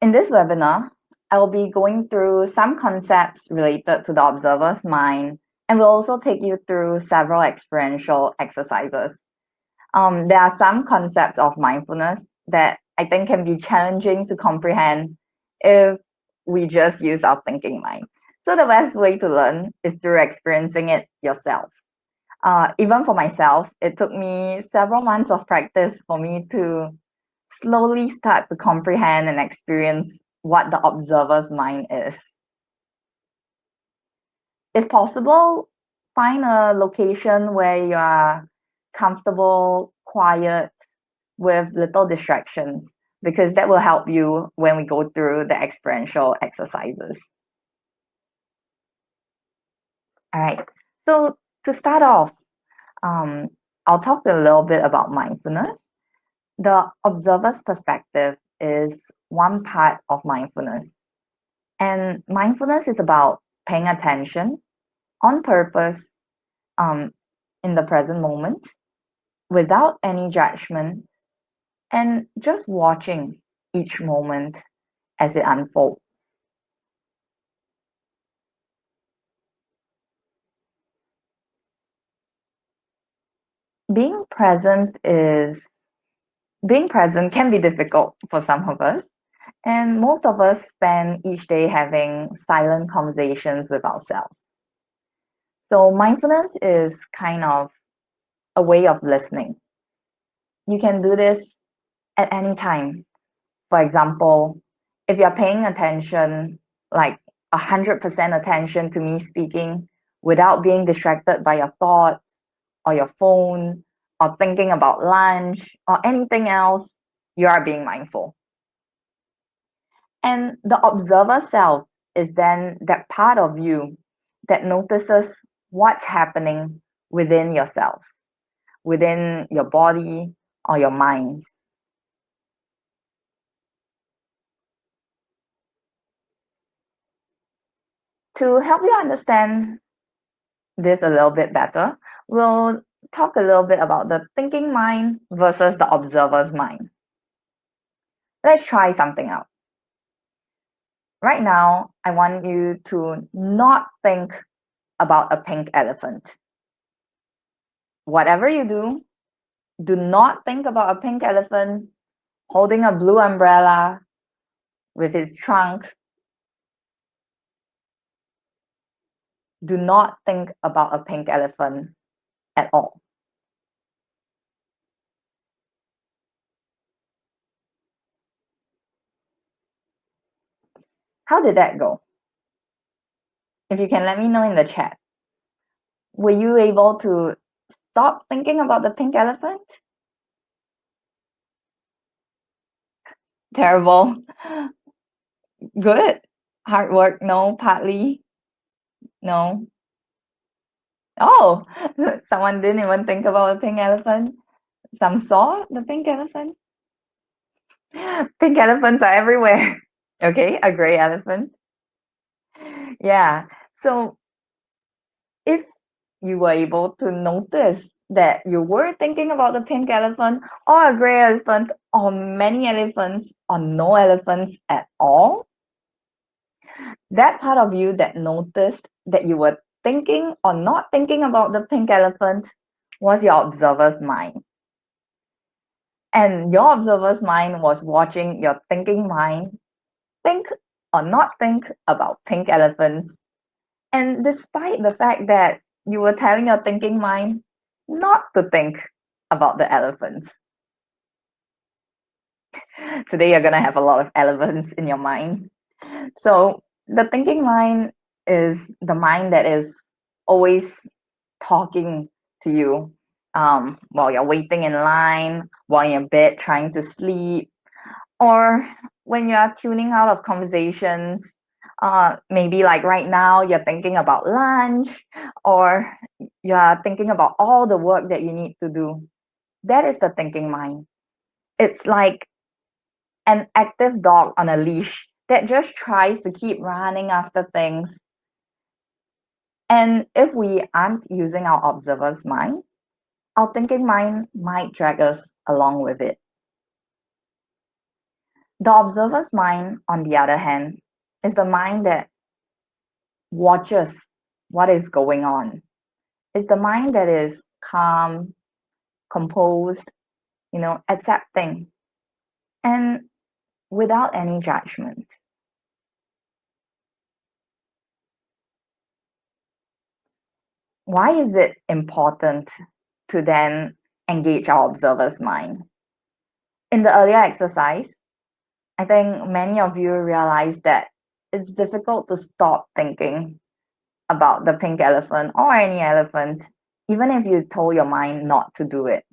In this webinar, I will be going through some concepts related to the observer's mind, and will also take you through several experiential exercises. There are some concepts of mindfulness that I think can be challenging to comprehend if we just use our thinking mind. So the best way to learn is through experiencing it yourself. Even for myself, it took me several months of practice for me to slowly start to comprehend and experience what the observer's mind is. If possible, find a location where you are comfortable, quiet, with little distractions, because that will help you when we go through the experiential exercises. All right, so to start off, I'll talk a little bit about mindfulness. The observer's perspective is one part of mindfulness. And mindfulness is about paying attention on purpose in the present moment without any judgment and just watching each moment as it unfolds. Being present can be difficult for some of us, and most of us spend each day having silent conversations with ourselves. So mindfulness is kind of a way of listening. You can do this at any time. For example, if you're paying attention, like 100% attention to me speaking without being distracted by your thoughts or your phone or thinking about lunch or anything else, you are being mindful. And the observer self is then that part of you that notices what's happening within yourself, within your body or your mind. To help you understand this a little bit better, we'll talk a little bit about the thinking mind versus the observer's mind. Let's try something out. Right now, I want you to not think about a pink elephant. Whatever you do not think about a pink elephant holding a blue umbrella with its trunk. Do not think about a pink elephant at all. How did that go? If you can let me know in the chat. Were you able to stop thinking about the pink elephant? Terrible. Good. Hard work, no. Partly, no. Oh, someone didn't even think about the pink elephant. Some saw the pink elephant. Pink elephants are everywhere. Okay, a gray elephant. Yeah, so if you were able to notice that you were thinking about the pink elephant or a gray elephant or many elephants or no elephants at all, that part of you that noticed that you were thinking or not thinking about the pink elephant was your observer's mind. And your observer's mind was watching your thinking mind think or not think about pink elephants. And despite the fact that you were telling your thinking mind not to think about the elephants. Today, you're going to have a lot of elephants in your mind. So the thinking mind is the mind that is always talking to you while you're waiting in line, while you're in bed trying to sleep, or when you're tuning out of conversations. Maybe like right now, you're thinking about lunch, or you're thinking about all the work that you need to do. That is the thinking mind. It's like an active dog on a leash that just tries to keep running after things. And if we aren't using our observer's mind, our thinking mind might drag us along with it. The observer's mind, on the other hand, is the mind that watches what is going on. It's the mind that is calm, composed, accepting, and without any judgment. Why is it important to then engage our observer's mind? In the earlier exercise, I think many of you realize that it's difficult to stop thinking about the pink elephant or any elephant, even if you told your mind not to do it.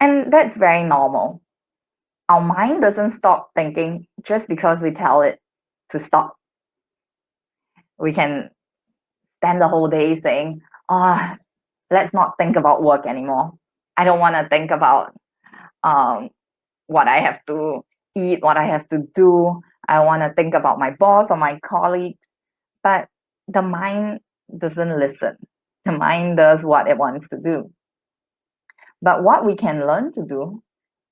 And that's very normal. Our mind doesn't stop thinking just because we tell it to stop. We can spend the whole day saying, let's not think about work anymore. I don't want to think about what I have to eat, what I have to do. I want to think about my boss or my colleagues. But the mind doesn't listen. The mind does what it wants to do. But what we can learn to do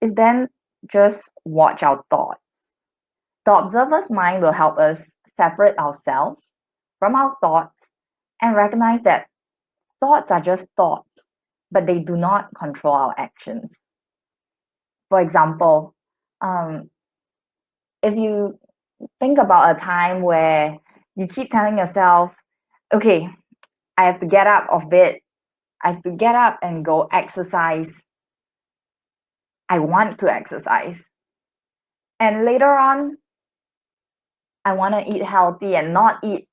is then just watch our thoughts. The observer's mind will help us separate ourselves from our thoughts and recognize that thoughts are just thoughts, but they do not control our actions. For example, if you think about a time where you keep telling yourself, okay, I have to get up of bed. I have to get up and go exercise. I want to exercise. And later on, I want to eat healthy and not eat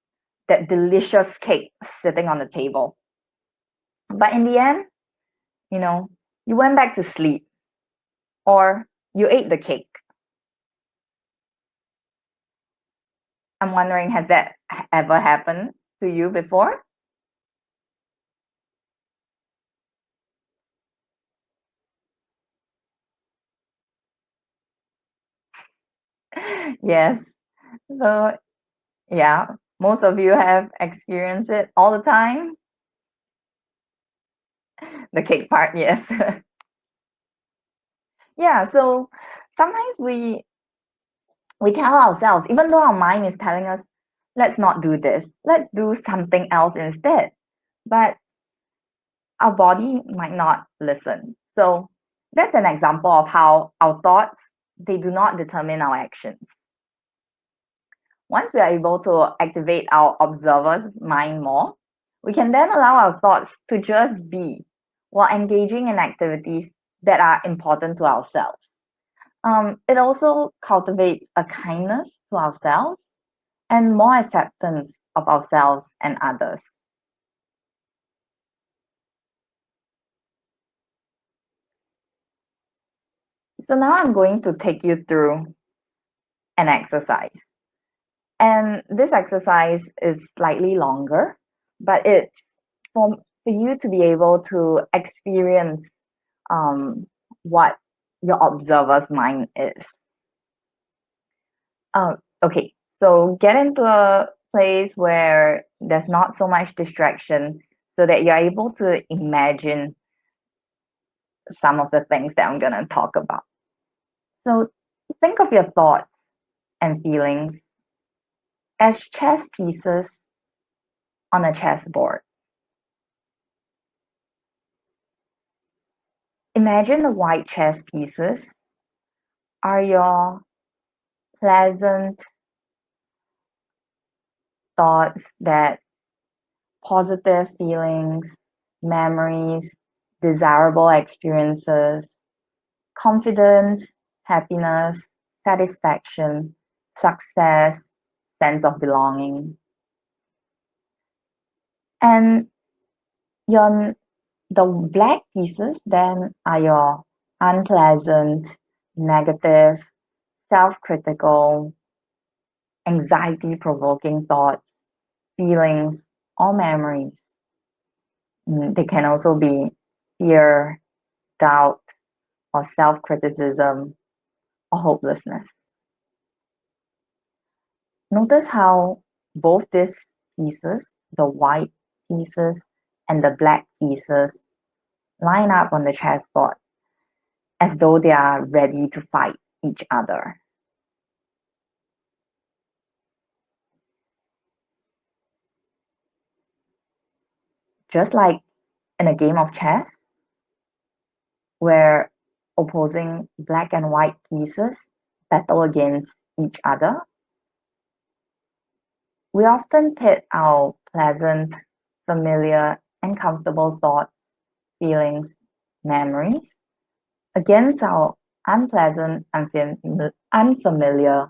that delicious cake sitting on the table. But in the end, you went back to sleep or you ate the cake. I'm wondering, has that ever happened to you before? Yes. So, yeah, most of you have experienced it all the time. The cake part, yes. Yeah, so sometimes we tell ourselves, even though our mind is telling us, let's not do this, let's do something else instead. But our body might not listen. So that's an example of how our thoughts, they do not determine our actions. Once we are able to activate our observer's mind more, we can then allow our thoughts to just be while engaging in activities that are important to ourselves. It also cultivates a kindness to ourselves and more acceptance of ourselves and others. So now I'm going to take you through an exercise. And this exercise is slightly longer, but it's for you to be able to experience what your observer's mind is. Okay, so get into a place where there's not so much distraction so that you're able to imagine some of the things that I'm going to talk about. So think of your thoughts and feelings as chess pieces on a chessboard. Imagine the white chess pieces are your pleasant thoughts, that positive feelings, memories, desirable experiences, confidence, happiness, satisfaction, success, sense of belonging. And the black pieces then are your unpleasant, negative, self-critical, anxiety-provoking thoughts, feelings, or memories. They can also be fear, doubt, or self-criticism, or hopelessness. Notice how both these pieces, the white pieces and the black pieces, line up on the chessboard as though they are ready to fight each other. Just like in a game of chess, where opposing black and white pieces battle against each other, we often pit our pleasant, familiar, and comfortable thoughts, feelings, memories against our unpleasant, unfamiliar,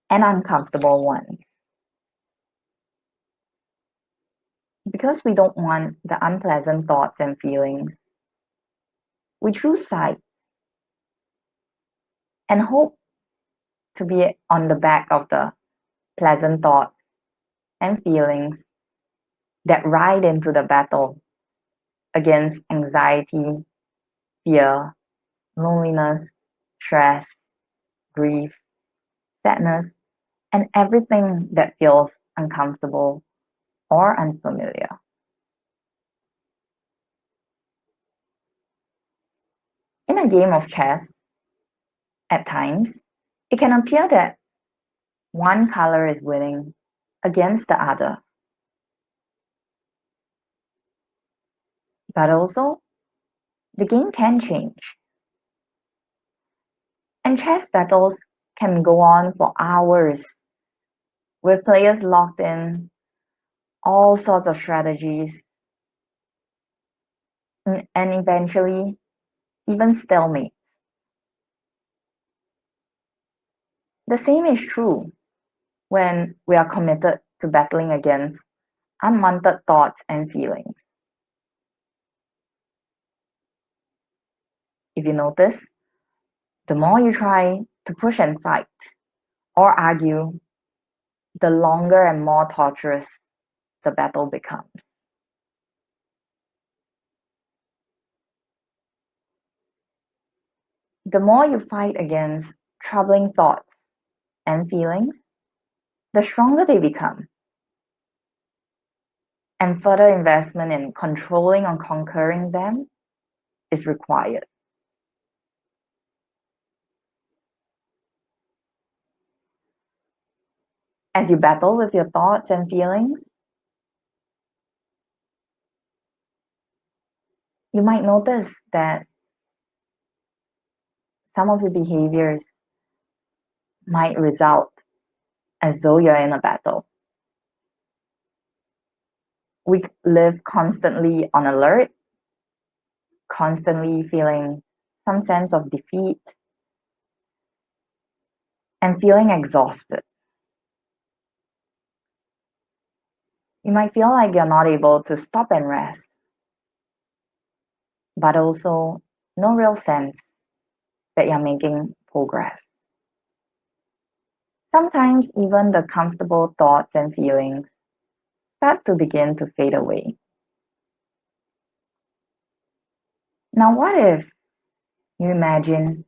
and uncomfortable ones. Because we don't want the unpleasant thoughts and feelings, we choose sides and hope to be on the back of the pleasant thoughts and feelings that ride into the battle against anxiety, fear, loneliness, stress, grief, sadness, and everything that feels uncomfortable or unfamiliar. In a game of chess, at times, it can appear that one color is winning against the other. But also, the game can change. And chess battles can go on for hours with players locked in all sorts of strategies and eventually even stalemate. The same is true when we are committed to battling against unwanted thoughts and feelings. If you notice, the more you try to push and fight or argue, the longer and more torturous the battle becomes. The more you fight against troubling thoughts and feelings, the stronger they become. And further investment in controlling or conquering them is required. As you battle with your thoughts and feelings, you might notice that some of your behaviors might result as though you're in a battle. We live constantly on alert, constantly feeling some sense of defeat and feeling exhausted. You might feel like you're not able to stop and rest, but also no real sense that you're making progress. Sometimes even the comfortable thoughts and feelings start to begin to fade away. Now, what if you imagine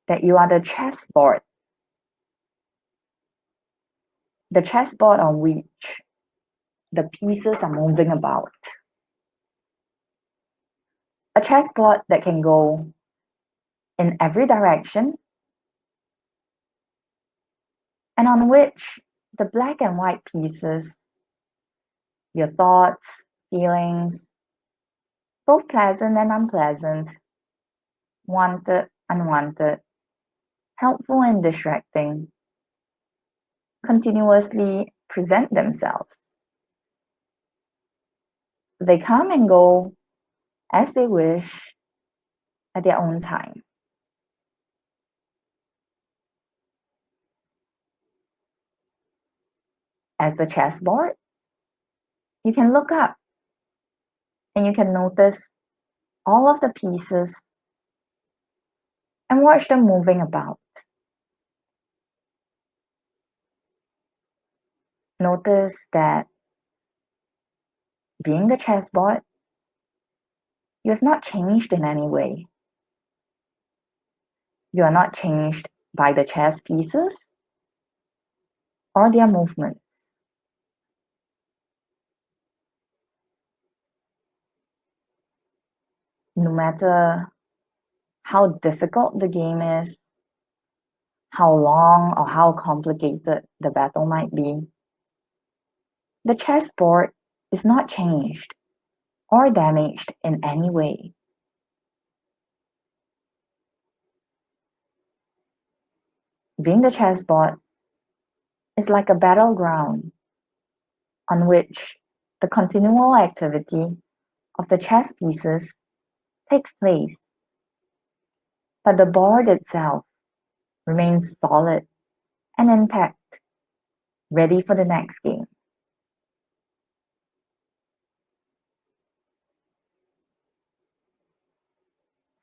that you are the chessboard on which the pieces are moving about? A chessboard that can go in every direction and on which the black and white pieces, your thoughts, feelings, both pleasant and unpleasant, wanted, unwanted, helpful and distracting, continuously present themselves. They come and go as they wish at their own time. As the chessboard, you can look up and you can notice all of the pieces and watch them moving about. Notice that being the chessboard, you have not changed in any way. You are not changed by the chess pieces or their movements. No matter how difficult the game is, how long or how complicated the battle might be, the chessboard is not changed. or damaged in any way. Being the chessboard is like a battleground on which the continual activity of the chess pieces takes place, but the board itself remains solid and intact, ready for the next game.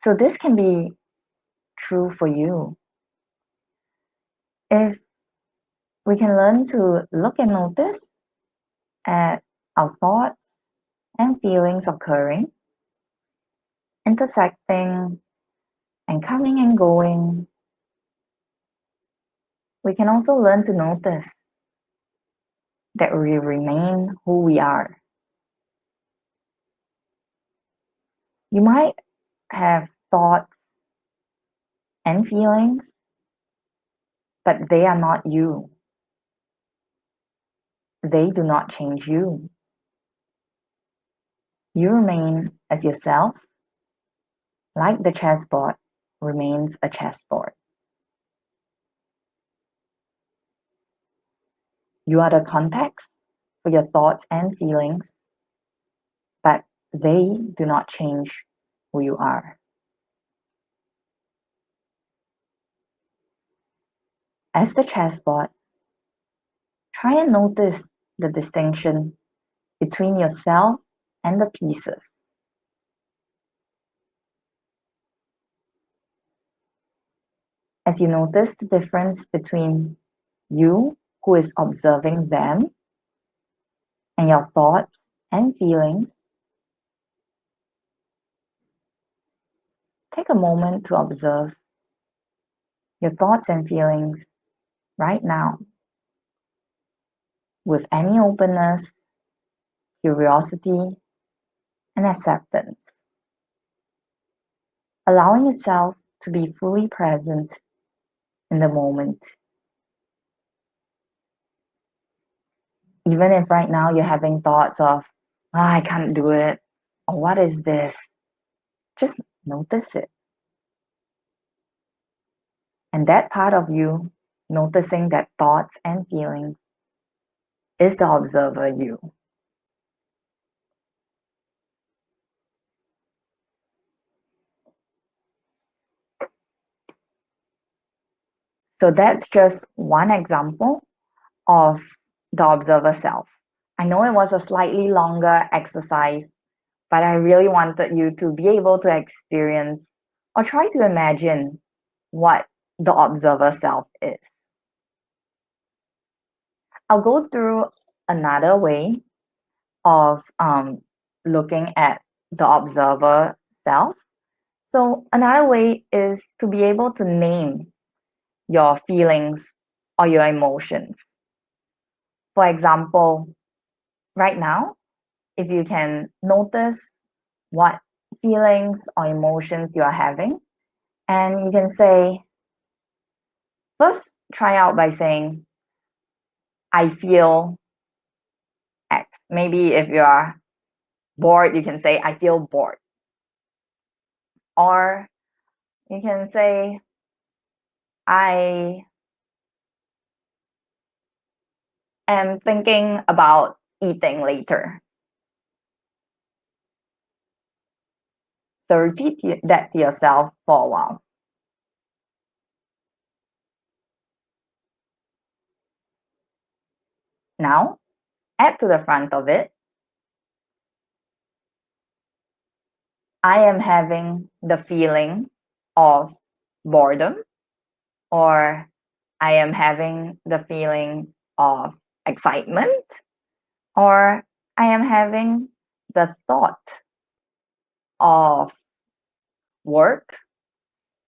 So this can be true for you. If we can learn to look and notice at our thoughts and feelings occurring, intersecting and coming and going, we can also learn to notice that we remain who we are. You might have thoughts and feelings, but they are not you. They do not change you. You remain as yourself, like the chessboard remains a chessboard. You are the context for your thoughts and feelings, but they do not change who you are. As the chessboard, try and notice the distinction between yourself and the pieces. As you notice the difference between you, who is observing them, and your thoughts and feelings, take a moment to observe your thoughts and feelings right now with any openness, curiosity, and acceptance, allowing yourself to be fully present in the moment. Even if right now you're having thoughts of, oh, I can't do it, or what is this? Just notice it. And that part of you, noticing that thoughts and feelings, is the observer you. So that's just one example of the observer self. I know it was a slightly longer exercise, but I really wanted you to be able to experience or try to imagine what the observer self is. I'll go through another way of looking at the observer self. So another way is to be able to name your feelings or your emotions. For example, right now, if you can notice what feelings or emotions you are having, and you can say, first try out by saying, I feel X. Maybe if you are bored, you can say, I feel bored. Or you can say, I am thinking about eating later. So repeat that to yourself for a while. Now, add to the front of it, I am having the feeling of boredom, or I am having the feeling of excitement, or I am having the thought of work.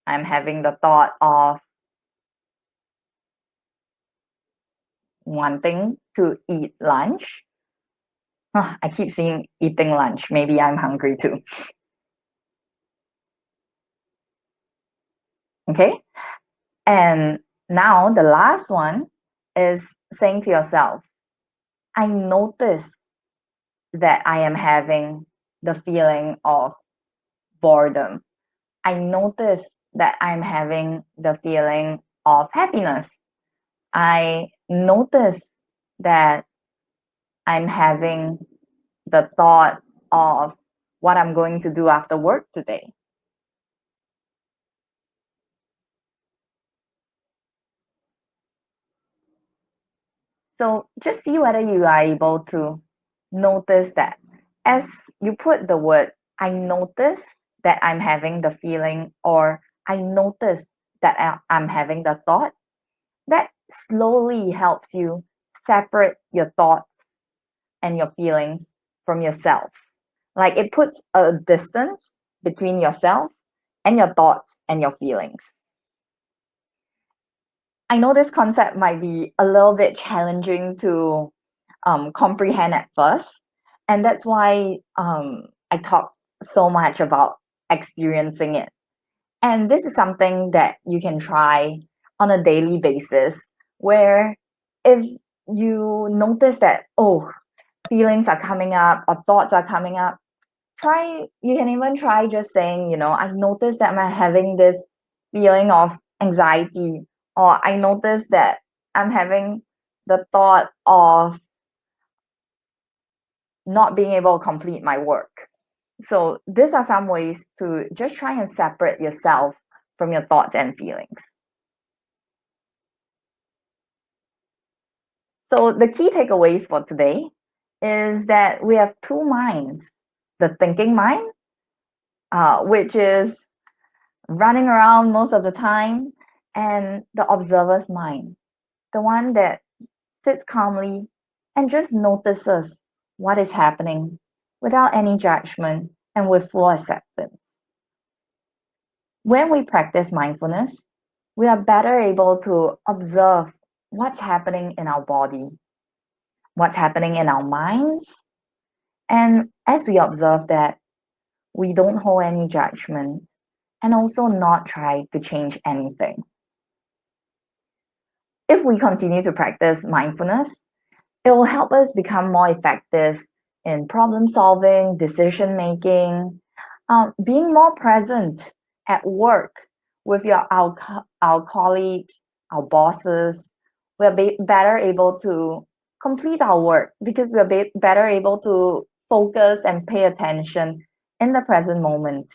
I'm having the thought of wanting to eat lunch. I keep saying eating lunch. Maybe I'm hungry too. Okay. And now the last one is saying to yourself, I notice that I am having the feeling of boredom. I notice that I'm having the feeling of happiness. I notice that I'm having the thought of what I'm going to do after work today. So just see whether you are able to notice that. As you put the word, I notice that I'm having the feeling, or I notice that I'm having the thought, that slowly helps you separate your thoughts and your feelings from yourself. Like it puts a distance between yourself and your thoughts and your feelings. I know this concept might be a little bit challenging to comprehend at first, and that's why I talk so much about experiencing it. And this is something that you can try on a daily basis, where if you notice that, oh, feelings are coming up or thoughts are coming up, you can even try just saying, I noticed that I'm having this feeling of anxiety, or I noticed that I'm having the thought of not being able to complete my work. So these are some ways to just try and separate yourself from your thoughts and feelings. So the key takeaways for today is that we have two minds: the thinking mind, which is running around most of the time, and the observer's mind, the one that sits calmly and just notices what is happening without any judgment and with full acceptance. When we practice mindfulness, we are better able to observe what's happening in our body, what's happening in our minds. And as we observe that, we don't hold any judgment and also not try to change anything. If we continue to practice mindfulness, it will help us become more effective in problem solving, decision making, being more present at work with our colleagues, our bosses. We're better able to complete our work because we're better able to focus and pay attention in the present moment.